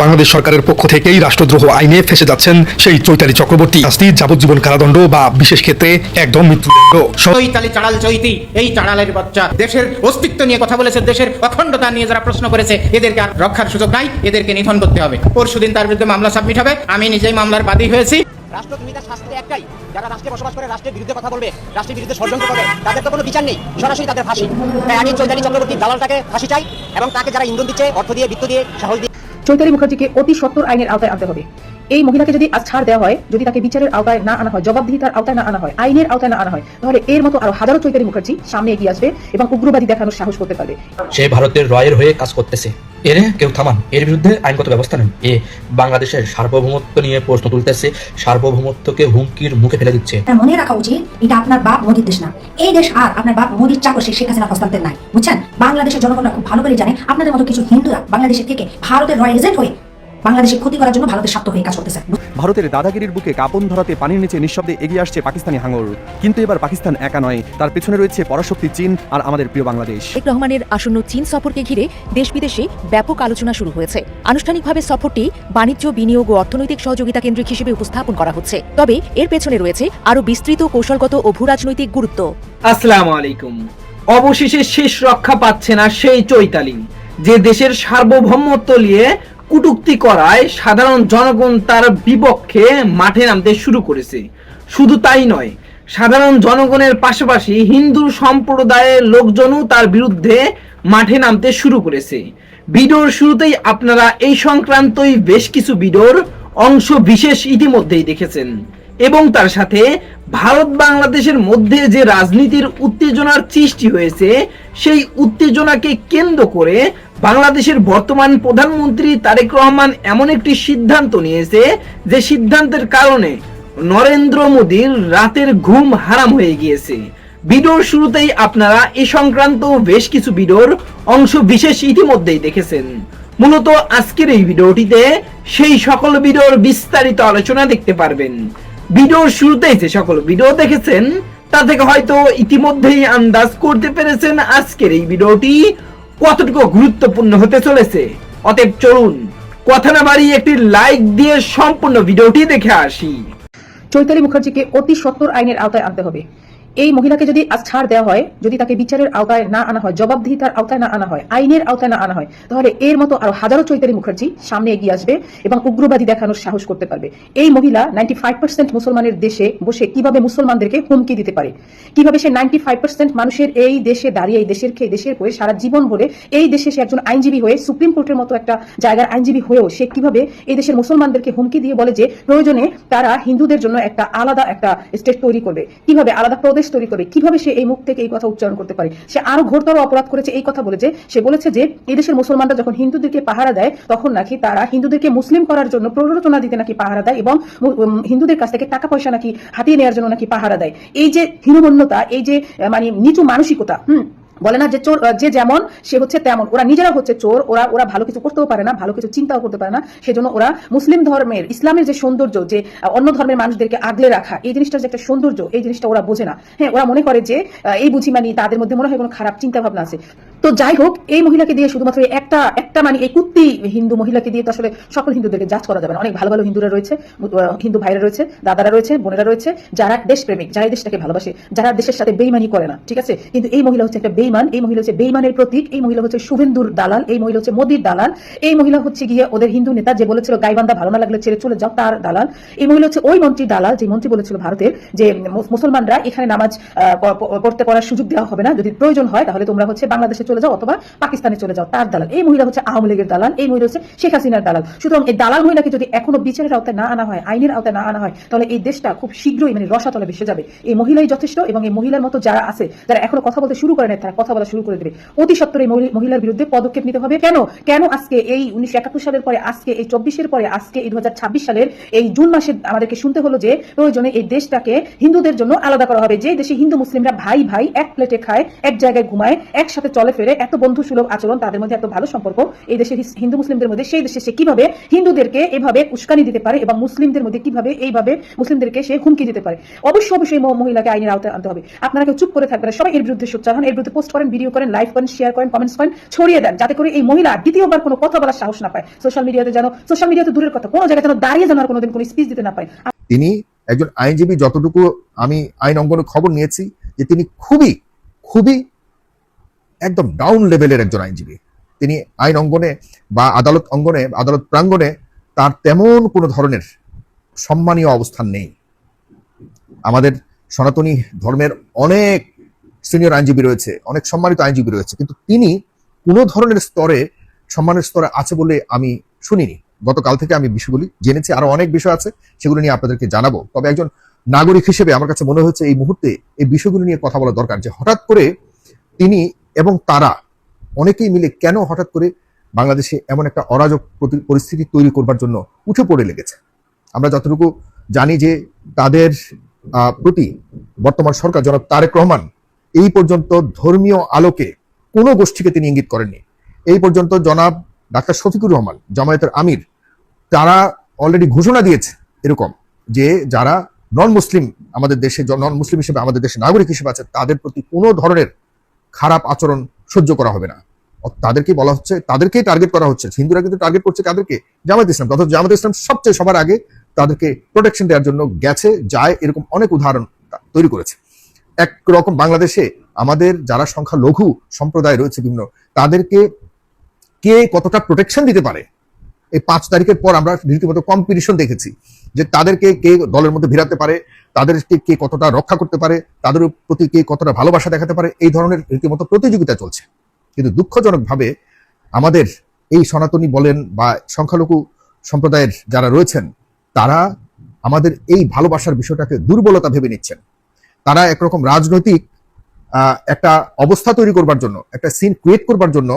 বাংলাদেশ সরকারের পক্ষ থেকেই রাষ্ট্রদ্রোহ আইনে ফেঁসে যাচ্ছেন সেই চৈতালি চক্রবর্তী। শাস্তি যাবজ্জীবন কারাদণ্ড বা বিশেষ ক্ষেত্রে একদম মৃত্যুদণ্ড। চৈতালি চাড়াল চৈতি, এই চাড়ালের বাচ্চা দেশের অস্তিত্ব নিয়ে কথা বলেছে, দেশের অখণ্ডতা নিয়ে যারা প্রশ্ন করেছে, এদেরকে আর রক্ষার সুযোগ নাই, এদেরকে নিধন করতে হবে। পরশুদিন তার বিরুদ্ধে মামলা সাবমিট হবে। আমি নিজেই মামলার বাদী হয়েছি। রাষ্ট্রদ্রোহিতার শাস্তি একটাই, যারা রাষ্ট্রে বসবাস করে, রাষ্ট্রের বিরুদ্ধে কথা বলবে, রাষ্ট্রের বিরুদ্ধে ষড়যন্ত্র করবে, তাদের তো কোনো বিচার নেই, সরাসরি তাদের ফাঁসি। তাই আগে চৈতালি চক্রবর্তী দালালটাকে ফাঁসি চাই এবং তাকে যারা ইন্ধন দিচ্ছে, অর্থ দিয়ে, বিত্ত দিয়ে, সাহস দিয়ে। চৈতালি মুখার্জিকে অতি সত্বর আইনের আওতায় আনতে হবে। এই মহিলাকে যদি আজ ছাড় দেওয়া হয়, যদি তাকে বিচারের আওতায় না আনা হয়, জবাবদিহিতার আওতায় না আনা হয়, আইনের আওতায় না আনা হয়, তাহলে এর মতো আরো হাজারো চৈতালি মুখার্জি সামনে এগিয়ে আসবে এবং উগ্রবাদী দেখানোর সাহস করতে পারবে। সে ভারতের রয়ের হয়ে কাজ করতেছে, এর কেউ থামান, এর বিরুদ্ধে আইনগত ব্যবস্থা নেন। এ বাংলাদেশের সার্বভৌমত্ব নিয়ে প্রশ্ন তুলতেছে, সার্বভৌমত্বকে হুমকির মুখে ফেলে দিচ্ছে। মনে রাখা উচিত, এটা আপনার বাপ মোদীর দেশ না। এই দেশ আর আপনার বাপ মোদীর চাকর শেখ হাসিনা হস্তান্তর নাই, বুঝছেন? বাংলাদেশের জনগণরা খুব ভালো করে জানে আপনাদের মতো কিছু হিন্দুরা বাংলাদেশের থেকে ভারতের রয় এজেন্ট হয়ে বাংলাদেশের ক্ষতি করার জন্য ভারতের স্বার্থ হয়ে কাজ করতেছে। ভারতের দাদাগিরির বুকে কাঁপন ধরাতে পানির নিচে নিঃশব্দে এগিয়ে আসছে পাকিস্তানি হাঙর। কিন্তু এবার পাকিস্তান একা নয়, তার পেছনে রয়েছে পরাশক্তি চীন আর আমাদের প্রিয় বাংলাদেশ। তারেক রহমানের আসন্ন চীন সফরকে ঘিরে দেশ বিদেশে ব্যাপক আলোচনা শুরু হয়েছে। আনুষ্ঠানিকভাবে সফরটি বাণিজ্য, বিনিয়োগ ও অর্থনৈতিক সহযোগিতা কেন্দ্রিক হিসেবে উপস্থাপন করা হচ্ছে। তবে এর পেছনে রয়েছে আরও বিস্তৃত কৌশলগত ও ভূরাজনৈতিক গুরুত্ব। আসসালামু আলাইকুম। অবশেষে শেষ রক্ষা পাচ্ছে না সেই চৈতালি, যে দেশের সার্বভৌমত্ব নিয়ে কটূক্তি করায় সাধারণ জনগণ তার বিপক্ষে মাঠে নামতে শুরু করেছে। শুধু তাই নয়, সাধারণ জনগণের পাশাপাশি হিন্দু সম্প্রদায়ের লোকজনও তার বিরুদ্ধে মাঠে নামতে শুরু করেছে। ভিডিওর শুরুতেই আপনারা এই সংক্রান্তই বেশ কিছু ভিডিওর অংশ বিশেষ ইতিমধ্যেই দেখেছেন এবং তার সাথে ভারত বাংলাদেশের মধ্যে যে রাজনীতির উত্তেজনার সৃষ্টি হয়েছে, সেই উত্তেজনাকে কেন্দ্র করে বাংলাদেশের বর্তমান প্রধানমন্ত্রী তারেক রহমান এমন একটি সিদ্ধান্ত নিয়েছে, যে সিদ্ধান্তের কারণে নরেন্দ্র মোদীর রাতের ঘুম হারাম হয়ে গিয়েছে। ভিডিওর শুরুতেই আপনারা এ সংক্রান্ত বেশ কিছু ভিডিওর অংশ বিশেষ ইতিমধ্যেই দেখেছেন। মূলত আজকের এই ভিডিওটিতে সেই সকল ভিডিওর বিস্তারিত আলোচনা দেখতে পারবেন। ভিডিওর শুরুতেই যে সকল ভিডিও দেখেছেন, তা থেকে হয়তো ইতিমধ্যেই আন্দাজ করতে পেরেছেন আজকের এই ভিডিওটি কতটুকু গুরুত্বপূর্ণ হতে চলেছে। অতএব চলুন কথা না বাড়িয়ে একটি লাইক দিয়ে সম্পূর্ণ ভিডিওটি দেখে আসি। চৈতালি মুখার্জিকে অতি সত্বর আইনের আওতায় আনতে হবে। এই মহিলাকে যদি আজ ছাড় দেওয়া হয়, যদি তাকে বিচারের আওতায় না আনা হয়, জবাবদিহিতার আওতায় না আনা হয়, আইনের আওতায় না আনা হয়, তাহলে এর মতো আরো হাজারো চৈতালি মুখার্জি সামনে এগিয়ে আসবে এবং উগ্রবাদী দেখানোর সাহস করতে পারবে। এই মহিলা 95% মুসলমানের দেশে বসে কিভাবে মুসলমানদেরকে হুমকি দিতে পারে, কিভাবে সে 95% মানুষের এই দেশে দাঁড়িয়ে, এই দেশের খেয়ে, দেশের হয়ে সারা জীবন ভরে এই দেশে সে একজন আইনজীবী হয়ে, সুপ্রিম কোর্টের মতো একটা জায়গার আইনজীবী হয়েও সে কিভাবে এই দেশের মুসলমানদেরকে হুমকি দিয়ে বলে যে প্রয়োজনে তারা হিন্দুদের জন্য একটা আলাদা একটা স্টেট তৈরি করবে, কিভাবে আলাদা প্রদেশ তৈরি করবে, কিভাবে সে এই মুখ থেকে এই কথা উচ্চারণ করতে পারে। সে আরো ঘোরতর অপরাধ করেছে এই কথা বলে, যে সে বলেছে যে এই দেশের মুসলমানরা যখন হিন্দুদেরকে পাহারা দেয়, তখন নাকি তারা হিন্দুদেরকে মুসলিম করার জন্য প্ররোচনা দিতে নাকি পাহারা দেয় এবং হিন্দুদের কাছ থেকে টাকা পয়সা নাকি হাতিয়ে নেওয়ার জন্য নাকি পাহারা দেয়। এই যে হীনমন্যতা, এই যে মানে নিচু মানসিকতা, বলে না যে চোর যে যেমন সে হচ্ছে তেমন, ওরা নিজেরা হচ্ছে চোর, ওরা ভালো কিছু করতেও পারে না, ভালো কিছু চিন্তাও করতে পারে না। সেজন্য ওরা মুসলিম ধর্মের, ইসলামের যে সৌন্দর্য, যে অন্য ধর্মের মানুষদেরকে আগলে রাখা, এই জিনিসটার যে একটা সৌন্দর্য, এই জিনিসটা ওরা বোঝে না। হ্যাঁ, ওরা মনে করে যে এই বুঝি মানে তাদের মধ্যে মনে হয় কোনো খারাপ চিন্তা ভাবনা আছে। তো যাই হোক, এই মহিলাকে দিয়ে শুধুমাত্র একটা মানে এই কুত্তি হিন্দু মহিলাকে দিয়ে তো আসলে সকল হিন্দুদেরকে জাজ করা যাবে না। অনেক ভালো ভালো হিন্দুরা রয়েছে, হিন্দু ভাইরা রয়েছে, দাদারা রয়েছে, বোনেরা রয়েছে, যারা দেশপ্রেমিক, যারা এই দেশটাকে ভালোবাসে, যারা দেশের সাথে বেইমানি করে না, ঠিক আছে? কিন্তু এই মহিলা হচ্ছে একটা বেইমান, এই মহিলা হচ্ছে বেইমানের প্রতীক, এই মহিলা হচ্ছে শুভেন্দুর দালাল, এই মহিলা হচ্ছে মোদীর দালাল, এই মহিলা হচ্ছে গিয়ে ওদের হিন্দু নেতা যে বলেছিল গাইবান্ধা ভালো না লাগলে ছেড়ে চলে যাও, তার দালাল। এই মহিলা হচ্ছে ওই মন্ত্রীর দালাল, যে মন্ত্রী বলেছিল ভারতের যে মুসলমানরা এখানে নামাজ পড়তে পড়ার সুযোগ দেওয়া হবে না, যদি প্রয়োজন হয় তাহলে তোমরা হচ্ছে বাংলাদেশে চলে যাও অথবা পাকিস্তানে চলে যাও, তার দালাল। এই মহিলা হচ্ছে আওয়ামী লীগের দালাল, এই মহিলা হচ্ছে শেখ হাসিনার দালাল। সুতরাং এই দালাল মহিলাকে যদি এখনো বিচারের আওতায় না আনা হয়, আইনের আওতায় না আনা হয়, তাহলে এই দেশটা খুব শীঘ্রই মানে রসাতলে ভেসে যাবে। এই মহিলাই যথেষ্ট এবং এই মহিলার মতো যারা আছে, যারা এখনো কথা বলতে শুরু করে নাই, তারা কথা বলা শুরু করে দেবে। অতি সত্বর এই মহিলার বিরুদ্ধে পদক্ষেপ নিতে হবে। কেন আজকে এই 1971 সালের পরে, আজকে এই 24-এর পরে, আজকে এই 2026 সালের এই জুন মাসে আমাদেরকে শুনতে হলো যে প্রয়োজনে এই দেশটাকে হিন্দুদের জন্য আলাদা করা হবে। যে দেশে হিন্দু মুসলিমরা ভাই ভাই এক প্লেটে খায়, এক জায়গায় ঘুমায়, একসাথে চলে ফেরে এত বন্ধু সুলভ আচরণ, তাদের মধ্যে এত ভালো সম্পর্ক, এই দেশের হিন্দু মুসলিমদের মধ্যে, সেই দেশে সে কিভাবে হিন্দুদেরকে এভাবে উস্কানি দিতে পারে এবং মুসলিমদের মধ্যে কিভাবে এইভাবে মুসলিমদেরকে সে হুমকি দিতে পারে। অবশ্যই এই মহিলাকে আইনের আওতায় আনতে হবে। আপনারা কেউ চুপ করে থাকবেন না, সবাই এর বিরুদ্ধে সোচ্চার হন, এর বিরুদ্ধে পোস্ট করেন, ভিডিও করেন, লাইভ করেন, শেয়ার করেন, কমেন্টস করেন, ছড়িয়ে দেন, যাতে করে এই মহিলা দ্বিতীয়বার কোনো কথা বলার সাহস না পায়। সোশ্যাল মিডিয়াতে দূরের কথা, কোনো জায়গায় যেন দাঁড়িয়ে যেন আর কোনোদিন কোনো স্পিচ দিতে না পায়। তিনি একজন আইনজীবী, যতটুকু আমি আইন অঙ্গনে খবর নিয়েছি যে তিনি খুবই খুবই একদম ডাউন লেভেলের একজন আইনজীবী। তিনি আইন অঙ্গনে বা আদালত অঙ্গনে, আদালত প্রাঙ্গণে তার তেমন কোনো ধরনের সম্মানীয় অবস্থান নেই। আমাদের সনাতনী ধর্মের অনেক সিনিয়র আইনজীবী রয়েছে, অনেক সম্মানিত আইনজীবী রয়েছে, কিন্তু তিনি কোনো ধরনের স্তরে সম্মানের স্তরে আছে বলে আমি শুনিনি। গতকাল থেকে আমি বিষয়গুলি জেনেছি, আরো অনেক বিষয় আছে, সেগুলো নিয়ে আপনাদেরকে জানাবো। তবে একজন নাগরিক হিসেবে আমার কাছে মনে হচ্ছে এই মুহূর্তে এই বিষয়গুলো নিয়ে কথা বলা দরকার, যে হঠাৎ করে তিনি এবং তারা অনেকেই মিলে কেন হঠাৎ করে বাংলাদেশে এমন একটা অরাজক পরিস্থিতি তৈরি করবার জন্য উঠে পড়ে লেগেছে। আমরা যতটুকু জানি যে তাদের প্রতি বর্তমান সরকার জনাব তারেক রহমান এই পর্যন্ত ধর্মীয় আলোকে কোনো গোষ্ঠীকে তিনি ইঙ্গিত করেননি। এই পর্যন্ত জনাব ডাক্তার শফিকুর রহমান, জামায়াতের আমির, তারা অলরেডি ঘোষণা দিয়েছে এরকম যে যারা নন মুসলিম আমাদের দেশে, নন মুসলিম হিসেবে আমাদের দেশে নাগরিক হিসেবে আছে, তাদের প্রতি কোনো ধরনের খারাপ আচরণ সহ্য করা হবে না। তাদেরকে বলা হচ্ছে, তাদেরকেই টার্গেট করা হচ্ছে। হিন্দুরা কিন্তু টার্গেট করছে কাদেরকে? জামায়াত ইসলাম। অথচ জামায়াত ইসলাম সবচেয়ে সবার আগে তাদেরকে প্রোটেকশন দেওয়ার জন্য গেছে, যায়, এরকম অনেক উদাহরণ তৈরি করেছে। একরকম বাংলাদেশে আমাদের যারা সংখ্যালঘু সম্প্রদায় রয়েছে বিভিন্ন, তাদেরকে কে কতটা প্রোটেকশন দিতে পারে, এই 5 তারিখের পর আমরা রীতিমতো কম্পিটিশন দেখেছি যে তাদেরকে কে দলের মধ্যে ভিড়াতে পারে, তাদেরকে কে কতটা রক্ষা করতে পারে, তাদের প্রতি কে কতটা ভালোবাসা দেখাতে পারে, এই ধরনের রীতিমতো প্রতিযোগিতা চলছে। কিন্তু দুঃখজনকভাবে আমাদের এই সনাতনী বলেন বা সংখ্যালঘু সম্প্রদায়ের যারা রয়েছেন, তারা আমাদের এই ভালোবাসার বিষয়টাকে দুর্বলতা ভেবে নিচ্ছেন। তারা একরকম রাজনৈতিক একটা অবস্থা তৈরি করবার জন্য, একটা সিন ক্রিয়েট করবার জন্য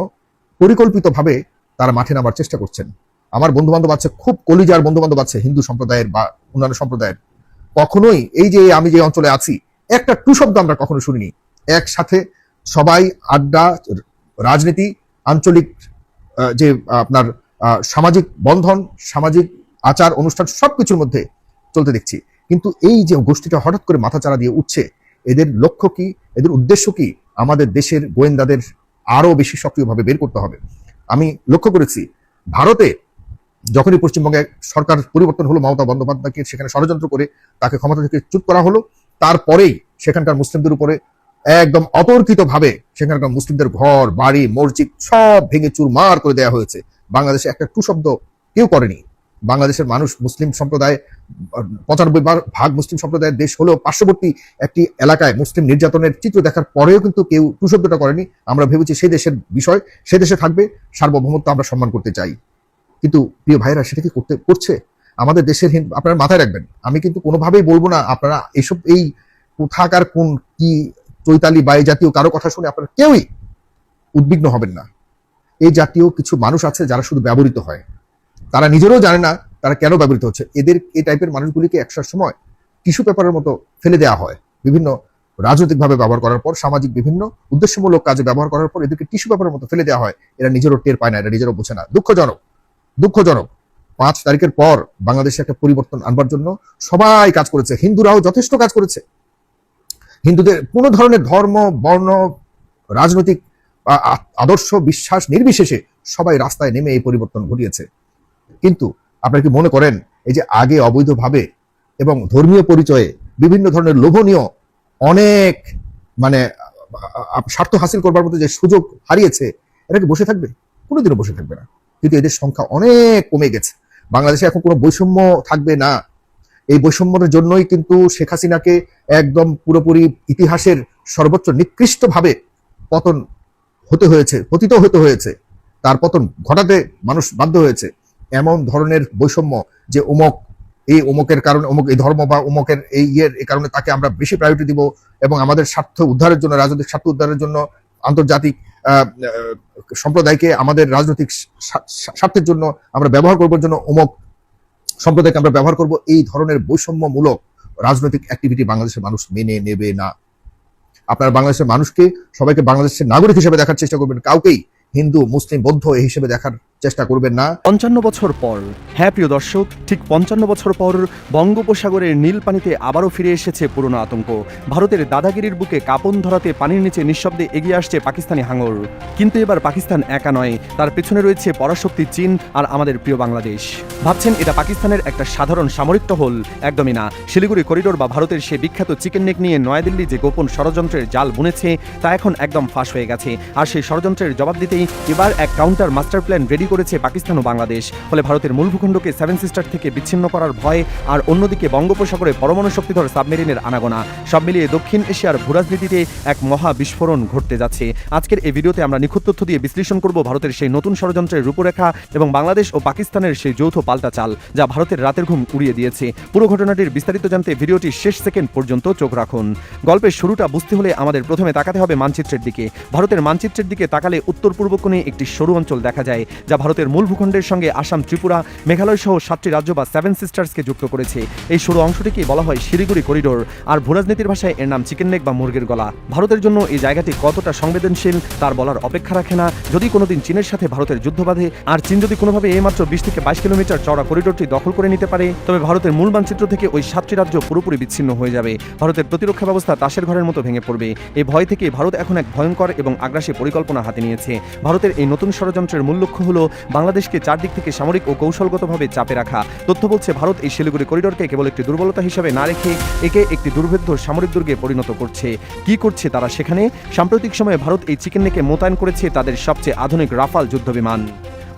পরিকল্পিতভাবে তারা মাঠে নামার চেষ্টা করছেন। আমার বন্ধু বান্ধব আছে, খুব কলিজার বন্ধু বান্ধব আছে হিন্দু সম্প্রদায়ের বা অন্যান্য সম্প্রদায়ের, কখনোই এই যে আমি যে অঞ্চলে আছি একটা টু শব্দ আমরা কখনো শুনিনি। একসাথে সবাই আড্ডা, রাজনীতি, আঞ্চলিক যে আপনার সামাজিক বন্ধন, সামাজিক আচার অনুষ্ঠান সবকিছুর মধ্যে চলতে দেখছি। কিন্তু এই যে গোষ্ঠীটা হঠাৎ করে মাথাচাড়া দিয়ে উঠছে, এদের লক্ষ্য কি, এদের উদ্দেশ্য কি? আমাদের দেশের গোয়েন্দাদের আরো বেশি সক্রিয়ভাবে বের করতে হবে। আমি লক্ষ্য করেছি ভারতে যখনই পশ্চিমবঙ্গে সরকার পরিবর্তন হলো, মমতা বন্দ্যোপাধ্যায়কে সেখানে ষড়যন্ত্র করে তাকে ক্ষমতা থেকে চ্যুত করা হলো, তারপরেই সেখানকার মুসলিমদের উপরে একদম অতর্কিতভাবে সেখানকার মুসলিমদের ঘর বাড়ি মসজিদ সব ভেঙে চুরমার করে দেওয়া হয়েছে। বাংলাদেশে একটা টু শব্দ কেউ করেনি। বাংলাদেশের মানুষ মুসলিম সম্প্রদায় 95% মুসলিম সম্প্রদায়ের দেশ হলেও পার্শ্ববর্তী একটি এলাকায় মুসলিম নির্যাতনের চিত্র দেখার পরেও কিন্তু কেউ টু শব্দটা করেনি। আমরা ভেবেছি সেই দেশের বিষয়, সে দেশে থাকবে, সার্বভৌমত্ব আমরা সম্মান করতে চাই। কিন্তু প্রিয় ভাইরা সেটা কি করছে আমাদের দেশের? আপনারা মাথায় রাখবেন, আমি কিন্তু কোনোভাবেই বলবো না আপনারা এইসব এই কোথাকার কোন কি চৈতালি বা এই জাতীয় কারো কথা শুনে আপনারা কেউই উদ্বিগ্ন হবেন না। এই জাতীয় কিছু মানুষ আছে যারা শুধু ব্যবহৃত হয়, তারা নিজেরাও জানে না তারা কেন ব্যবহৃত হচ্ছে। এদের এই টাইপের মানুষগুলিকে একসার সময় টিস্যু পেপারের মতো ফেলে দেওয়া হয়, বিভিন্ন রাজনৈতিকভাবে ব্যবহার করার পর, সামাজিক বিভিন্ন উদ্দেশ্যমূলক কাজে ব্যবহার করার পর এদেরকে টিস্যু পেপারের মতো ফেলে দেওয়া হয়। এরা নিজেরও টের পায় না, এরা নিজেরও বোঝে না। দুঃখজনক। 5 তারিখের পর বাংলাদেশে একটা পরিবর্তন আনবার জন্য সবাই কাজ করেছে, হিন্দুরাও যথেষ্ট কাজ করেছে। হিন্দুদের কোনো ধরনের ধর্ম, বর্ণ, রাজনৈতিক আদর্শ, বিশ্বাস নির্বিশেষে সবাই রাস্তায় নেমে এই পরিবর্তন ঘটিয়েছে। কিন্তু আপনারা কি মনে করেন এই যে আগে অবৈধভাবে এবং ধর্মীয় পরিচয়ে বিভিন্ন ধরনের লোভনীয় অনেক স্বার্থ হাসিল করবার মতো যে সুযোগ হারিয়েছে, এরা কি বসে থাকবে? কোনোদিনও বসে থাকবে না। কিন্তু এদের সংখ্যা অনেক কমে গেছে। বাংলাদেশে এখন কোনো বৈষম্য থাকবে না। এই বৈষম্যের জন্যই কিন্তু শেখ হাসিনাকে একদম পুরোপুরি ইতিহাসের সর্বোচ্চ নিকৃষ্টভাবে পতিত হতে হয়েছে। তার পতন ঘটাতে মানুষ বাধ্য হয়েছে। এমন ধরনের বৈষম্য যে অমুকের কারণে, অমুক এই ধর্ম বা অমুকের এই এই কারণে তাকে আমরা বেশি প্রায়োরিটি দিব এবং আমাদের স্বার্থ উদ্ধারের জন্য, রাজনৈতিক স্বার্থ উদ্ধারের জন্য, আন্তর্জাতিক সম্প্রদায়কে আমাদের রাজনৈতিক স্বার্থের জন্য আমরা ব্যবহার করবার জন্য অমুক সম্প্রদায়কে আমরা ব্যবহার করব, এই ধরনের বৈষম্যমূলক রাজনৈতিক অ্যাক্টিভিটি বাংলাদেশের মানুষ মেনে নেবে না। আপনারা বাংলাদেশের মানুষকে সবাইকে বাংলাদেশের নাগরিক হিসেবে দেখার চেষ্টা করবেন, কাউকেই হিন্দু, মুসলিম, বৌদ্ধ এই হিসেবে দেখার চেষ্টা করবেন না। ৫৫ বছর পর, হ্যাঁ প্রিয় দর্শক, ঠিক ৫৫ বছর পর বঙ্গোপসাগরের নীল পানিতে আবারও ফিরে এসেছে পুরনো আতঙ্ক। ভারতের দাদাগিরির বুকে কাঁপন ধরাতে পানির নিচে নিঃশব্দে এগিয়ে আসছে পাকিস্তানি হাঙর। কিন্তু এবার পাকিস্তান একা নয়, তার পেছনে রয়েছে পরাশক্তি চীন আর আমাদের প্রিয় বাংলাদেশ। ভাবছেন এটা পাকিস্তানের একটা সাধারণ সামরিক টহল? একদমই না। শিলিগুড়ি করিডোর বা ভারতের সে বিখ্যাত চিকেন নেক নিয়ে নয়াদিল্লি যে গোপন ষড়যন্ত্রের জাল বুনেছে তা এখন একদম ফাঁস হয়ে গেছে। আর সেই ষড়যন্ত্রের জবাব দিতেই এবার এক কাউন্টার মাস্টার প্ল্যান রেডি করেছে পাকিস্তান ও বাংলাদেশ। ফলে ভারতের মূল ভূখণ্ডকে সেভেন সিস্টার থেকে বিচ্ছিন্ন করার ভয়, আর অন্যদিকে বঙ্গোপসাগরে পরমাণু শক্তিধর সাবমেরিনের আনাগোনা, সব মিলিয়ে দক্ষিণ এশিয়ার ভূরাজনীতিতে এক মহা বিস্ফোরণ ঘটতে যাচ্ছে। আজকের এই ভিডিওতে আমরা নিখুঁত তথ্য দিয়ে বিশ্লেষণ করব ভারতের সেই নতুন ষড়যন্ত্রের রূপরেখা এবং বাংলাদেশ ও পাকিস্তানের সেই যৌথ পাল্টা চাল যা ভারতের রাতের ঘুম উড়িয়ে দিয়েছে। পুরো ঘটনাটির বিস্তারিত জানতে ভিডিওটি শেষ সেকেন্ড পর্যন্ত চোখ রাখুন। গল্পের শুরুটা বুঝতে হলে আমাদের প্রথমে তাকাতে হবে মানচিত্রের দিকে। ভারতের মানচিত্রের দিকে তাকালে উত্তর পূর্ব কোণে একটি সরু অঞ্চল দেখা যায় যা ভারতের মূল ভূখণ্ডের সঙ্গে আসাম, ত্রিপুরা, মেঘালয় সহ 7টি রাজ্য বা সেভেন সিস্টার্সকে যুক্ত করেছে। এই সরু অংশটিকে বলা হয় শিলিগুড়ি করিডোর, আর ভূরাজনীতির ভাষায় এর নাম চিকেন নেক বা মুরগির গলা। ভারতের জন্য এই জায়গাটি কতটা সংবেদনশীল তার বলার অপেক্ষা রাখে না। যদি কোনোদিন চীনের সাথে ভারতের যুদ্ধ বাঁধে আর চীন যদি কোনোভাবে এই মাত্র 20 থেকে 22 কিলোমিটার চওড়া করিডোরটি দখল করে নিতে পারে, তবে ভারতের মূল মানচিত্র থেকে ওই 7টি রাজ্য পুরোপুরি বিচ্ছিন্ন হয়ে যাবে। ভারতের প্রতিরক্ষা ব্যবস্থা তাসের ঘরের মতো ভেঙে পড়বে। এই ভয় থেকে ভারত এখন এক ভয়ঙ্কর এবং আগ্রাসী পরিকল্পনা হাতে নিয়েছে। ভারতের এই নতুন ষড়যন্ত্রের মূল লক্ষ্য হলো বাংলাদেশকে চারদিক থেকে সামরিক ও কৌশলগতভাবে চাপে রাখা। তথ্য বলছে ভারত এই শিলিগুড়ি করিডোরকে কেবল একটি দুর্বলতা হিসেবে না রেখে একে একটি দুর্ভেদ্য সামরিক দুর্গে পরিণত করছে। কি করছে তারা সেখানে? সাম্প্রতিক সময়ে ভারত এই চিকেন নেকে মোতায়েন করেছে তাদের সবচেয়ে আধুনিক রাফাল যুদ্ধবিমান,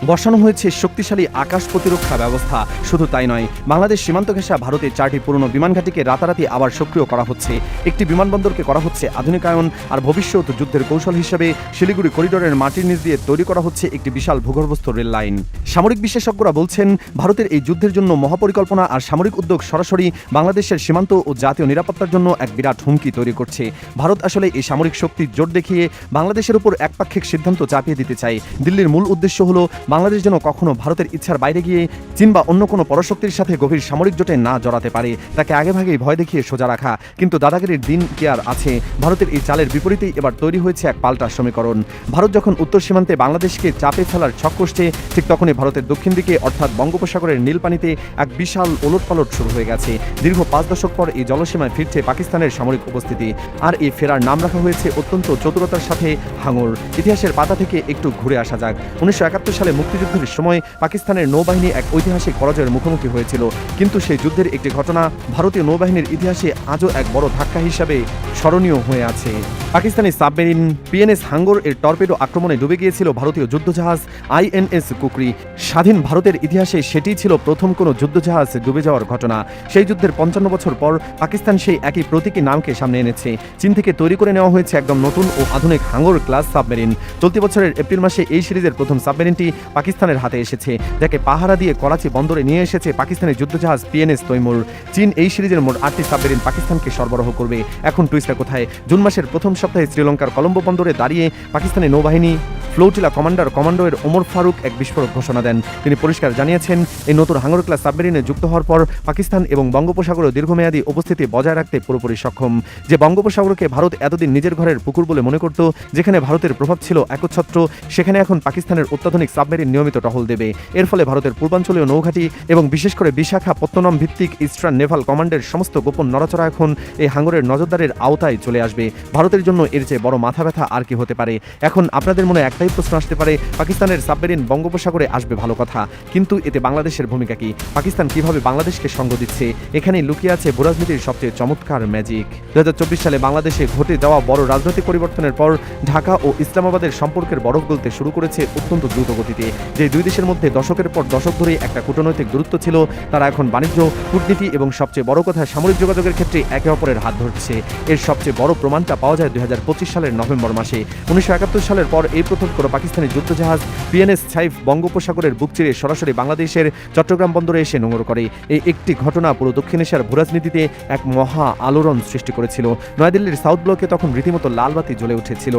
বসানো হয়েছে শক্তিশালী আকাশ প্রতিরক্ষা ব্যবস্থা। শুধু তাই নয়, বাংলাদেশ সীমান্ত ঘেঁষা ভারতের 4টি পুরনো বিমান ঘাঁটিকে রাতারাতি আবার সক্রিয় করা হচ্ছে। একটি বিমানবন্দরকে করা হচ্ছে আধুনিকায়ন, আর ভবিষ্যৎ যুদ্ধের কৌশল হিসেবে শিলিগুড়ি করিডোরের মাটির নিচ দিয়ে তৈরি করা হচ্ছে একটি বিশাল ভূগর্ভস্থ রেল লাইন। সামরিক বিশেষজ্ঞরা বলছেন ভারতের এই যুদ্ধের জন্য মহাপরিকল্পনা আর সামরিক উদ্যোগ সরাসরি বাংলাদেশের সীমান্ত ও জাতীয় নিরাপত্তার জন্য এক বিরাট হুমকি তৈরি করছে। ভারত আসলে এই সামরিক শক্তির জোর দেখিয়ে বাংলাদেশের উপর একপাক্ষিক সিদ্ধান্ত চাপিয়ে দিতে চায়। দিল্লির মূল উদ্দেশ্য হলো বাংলাদেশ যেন কখনো ভারতের ইচ্ছার বাইরে গিয়ে চীন বা অন্য কোনো পরশক্তির সাথে গভীর সামরিক জোটে না জড়াতে পারে, তাকে আগেভাগেই ভয় দেখিয়ে সোজা রাখা। কিন্তু দাদাগিরির দিন কি আর আছে? ভারতের এই চালের বিপরীতেই এবার তৈরি হয়েছে এক পাল্টা সমীকরণ। ভারত যখন উত্তর সীমান্তে বাংলাদেশকে চাপে ফেলার ছক কষছে, ঠিক তখনই ভারতের দক্ষিণ দিকে অর্থাৎ বঙ্গোপসাগরের নীল পানিতে এক বিশাল ওলটপালট শুরু হয়ে গেছে। দীর্ঘ 5 দশক পর এই জলসীমায় ফিরছে পাকিস্তানের সামরিক উপস্থিতি, আর এই ফেরার নাম রাখা হয়েছে অত্যন্ত চতুরতার সাথে হাঙর। ইতিহাসের পাতা থেকে একটু ঘুরে আসা যাক। 1971 সালে মুক্তিযুদ্ধের সময় পাকিস্তানের নৌবাহিনী এক ঐতিহাসিক পরাজয়ের মুখোমুখি হয়েছিল, কিন্তু সেই যুদ্ধের একটি ঘটনা ভারতীয় নৌবাহিনীর ইতিহাসে আজও এক বড় ধাক্কা হিসাবে স্মরণীয় হয়ে আছে। পাকিস্তানি সাবমেরিন পিএনএস হাঙ্গর এর টর্পেডো আক্রমণে ডুবে গিয়েছিল ভারতীয় যুদ্ধজাহাজ আইএনএস কুকরি। স্বাধীন ভারতের ইতিহাসে সেটিই ছিল প্রথম কোনো যুদ্ধজাহাজ ডুবে যাওয়ার ঘটনা। সেই যুদ্ধের 55 বছর পর পাকিস্তান সেই একই প্রতীকী নামকে সামনে এনেছে। চীন থেকে তৈরি করে নেওয়া হয়েছে একদম নতুন ও আধুনিক হাঙ্গর ক্লাস সাবমেরিন। চলতি বছরের এপ্রিল মাসে এই সিরিজের প্রথম সাবমেরিনটি পাকিস্তানের হাতে এসেছে, যাকে পাহারা দিয়ে করাচি বন্দরে নিয়ে এসেছে পাকিস্তানের যুদ্ধজাহাজ পিএনএস তৈমুর। চীন এই সিরিজের মোট 8টি সাবমেরিন পাকিস্তানকে সরবরাহ করবে। এখন টুইস্টটা কোথায়? জুন মাসের প্রথম সপ্তাহে শ্রীলঙ্কার কলম্বো বন্দরে দাঁড়িয়ে পাকিস্তানি নৌবাহিনী ফ্লোটিলা কমান্ডার কমান্ডো এর ওমর ফারুক এক বিস্ফোরক ঘোষণা দেন। তিনি পরিষ্কার জানিয়েছেন এই নতুন হাঙ্গর ক্লাস সাবমেরিনে যুক্ত হওয়ার পর পাকিস্তান এবং বঙ্গোপসাগরের দীর্ঘমেয়াদী উপস্থিতি বজায় রাখতে পুরোপুরি সক্ষম। যে বঙ্গোপসাগরকে ভারত এতদিন নিজের ঘরের পুকুর বলে মনে করত, যেখানে ভারতের প্রভাব ছিল একচ্ছত্র, সেখানে এখন পাকিস্তানের অত্যাধুনিক সাবমেরিন নিয়মিত টহল দেবে। এর ফলে ভারতের পূর্বাঞ্চলীয় নৌঘাঁটি এবং বিশেষ করে বিশাখাপত্তনম ভিত্তিক ইস্টার্ন নেভাল কমান্ডের সমস্ত গোপন নড়াচড়া এখন এই হাঙ্গরের নজরদারির আওতায় চলে আসবে। ভারতের জন্য এর চেয়ে বড় মাথা ব্যথা আর কি হতে পারে? এখন আপনাদের মনে একটাই প্রশ্ন আসতে পারে, পাকিস্তানের সাবমেরিন বঙ্গোপসাগরে আসবে ভালো কথা, কিন্তু এতে বাংলাদেশের ভূমিকা কি? পাকিস্তান কিভাবে বাংলাদেশকে সঙ্গ দিচ্ছে? এখানেই লুকিয়ে আছে ভূরাজনীতির সবচেয়ে চমৎকার ম্যাজিক। 2024 সালে বাংলাদেশে ঘটে যাওয়া বড় রাজনৈতিক পরিবর্তনের পর ঢাকা ও ইসলামাবাদের সম্পর্কের বরফ গলতে শুরু করেছে অত্যন্ত দ্রুত গতিতে। যে দুই দেশের মধ্যে দশকের পর দশক ধরে একটা কূটনৈতিক দূরত্ব ছিল, তারা এখন বাণিজ্য, কূটনীতি এবং সবচেয়ে বড় কথা সামরিক যোগাযোগের ক্ষেত্রে একে অপরের হাত ধরছে। এর সবচেয়ে বড় প্রমাণটা পাওয়া যায় 2025 সালের নভেম্বর মাসে। 1971 সালের পর এই প্রথম কোনো পাকিস্তানি যুদ্ধজাহাজ পিএনএস সাইফ বঙ্গোপসাগরের বুক চিরে সরাসরি বাংলাদেশের চট্টগ্রাম বন্দরে এসে নোঙর করে। এই একটি ঘটনা পুরো দক্ষিণ এশিয়ার ভূরাজনীতিতে এক মহা আলোড়ন সৃষ্টি করেছিল। নয়াদিল্লির সাউথ ব্লকে তখন রীতিমতো লালবাতি জ্বলে উঠেছিল।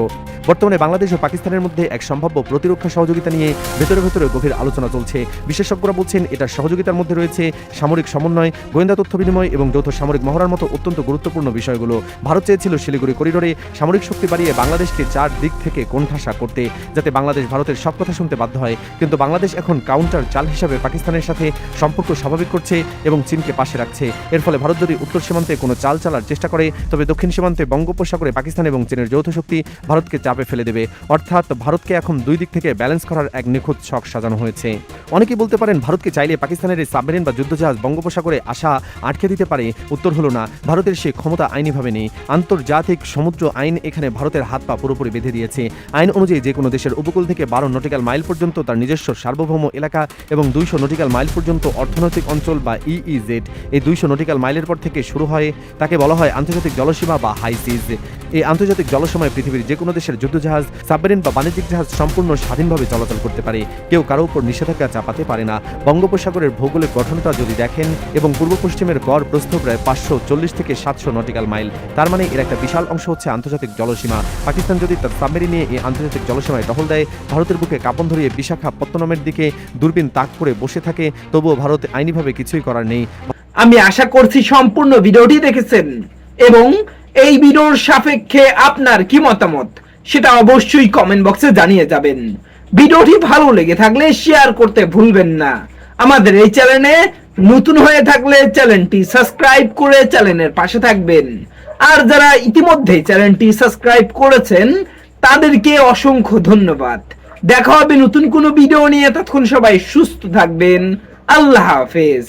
বর্তমানে বাংলাদেশ ও পাকিস্তানের মধ্যে এক সম্ভাব্য প্রতিরক্ষা সহযোগিতা নিয়ে ভেতরে ভেতরে গভীর আলোচনা চলছে। বিশেষজ্ঞরা বলছেন এটা সহযোগিতার মধ্যে রয়েছে সামরিক সমন্বয়, গোয়েন্দা তথ্য বিনিময় এবং যৌথ সামরিক মহড়ার মতো অত্যন্ত গুরুত্বপূর্ণ বিষয়গুলো। ভারত চেয়েছিল শিলিগুড়ি করিডোরে সামরিক শক্তি বাড়িয়ে বাংলাদেশকে চার দিক থেকে কোণঠাসা করতে, যাতে বাংলাদেশ ভারতের সব কথা শুনতে বাধ্য হয়। কিন্তু বাংলাদেশ এখন কাউন্টার চাল হিসাবে পাকিস্তানের সাথে সম্পর্ক স্বাভাবিক করছে এবং চীনকে পাশে রাখছে। এর ফলে ভারত যদি উত্তর সীমান্তে কোনো চাল চালার চেষ্টা করে, তবে দক্ষিণ সীমান্তে বঙ্গোপসাগরে পাকিস্তান এবং চীনের যৌথ শক্তি ভারতকে চাপে ফেলে দেবে। অর্থাৎ ভারতকে এখন দুই দিক থেকে ব্যালেন্স করার এক নিখুঁত ছক সাজানো হয়েছে। অনেকেই বলতে পারেন, ভারতকে চাইলে পাকিস্তানের এই সাবমেরিন বা যুদ্ধজাহাজ বঙ্গোপসাগরে আসা আটকে দিতে পারে। উত্তর হলো না, ভারতের সেই ক্ষমতা আইনিভাবে নেই। আন্তর্জাতিক সমুদ্র আইন এখানে ভারতের হাত পা পুরোপুরি বেঁধে দিয়েছে। আইন অনুযায়ী যে কোনো দেশের উপকূল থেকে 12 নটিক্যাল মাইল পর্যন্ত তার নিজস্ব সার্বভৌম এলাকা এবং 200 নটিক্যাল মাইল পর্যন্ত অর্থনৈতিক অঞ্চল বা ইইজেড। এই 200 নটিক্যাল মাইলের পর থেকে শুরু হয় তাকে বলা হয় আন্তর্জাতিক জলসীমা বা হাই সিজ। এই আন্তর্জাতিক জলসীমায় পৃথিবীর যে কোনো দেশের যুদ্ধজাহাজ, সাবমেরিন বা বাণিজ্যিক জাহাজ সম্পূর্ণ স্বাধীনভাবে চলাচল করতে পারে। কেউ কারো উপর নিষেধাজ্ঞা চাপাতে পারে না। বঙ্গোপসাগরের ভৌগোলিক গঠনটা যদি দেখেন, এবং পূর্ব পশ্চিমের গড় প্রস্থ প্রায় 540 থেকে 700 নটিক্যাল মাইল, তার মানে এর একটা বিশাল অংশ হচ্ছে আন্তর্জাতিক জলসীমা। পাকিস্তান যদি তার সাবমেরিন নিয়ে এই আন্তর্জাতিক জলসীমায় টহল দেয়, ভারতের বুকে কাঁপন ধরিয়ে বিশাখাপত্তনমের দিকে দূরবীন তাক করে বসে থাকে, তবুও ভারত আইনিভাবে কিছুই করার নেই। আমি আশা করছি সম্পূর্ণ ভিডিওটি দেখেছেন এবং এই ভিডিওর সাপেক্ষে আপনার কি মতামত সেটা অবশ্যই কমেন্ট বক্সে জানিয়ে যাবেন। ভিডিওটি ভালো লেগে থাকলে শেয়ার করতে ভুলবেন না। আমাদের এই চ্যানেলে নতুন হয়ে থাকলে চ্যানেলটি সাবস্ক্রাইব করে চ্যানেলের পাশে থাকবেন। আর যারা ইতিমধ্যে চ্যানেলটি সাবস্ক্রাইব করেছেন তাদেরকে অসংখ্য ধন্যবাদ। দেখা হবে নতুন কোনো ভিডিও নিয়ে। ততক্ষণ সবাই সুস্থ থাকবেন। আল্লাহ হাফেজ।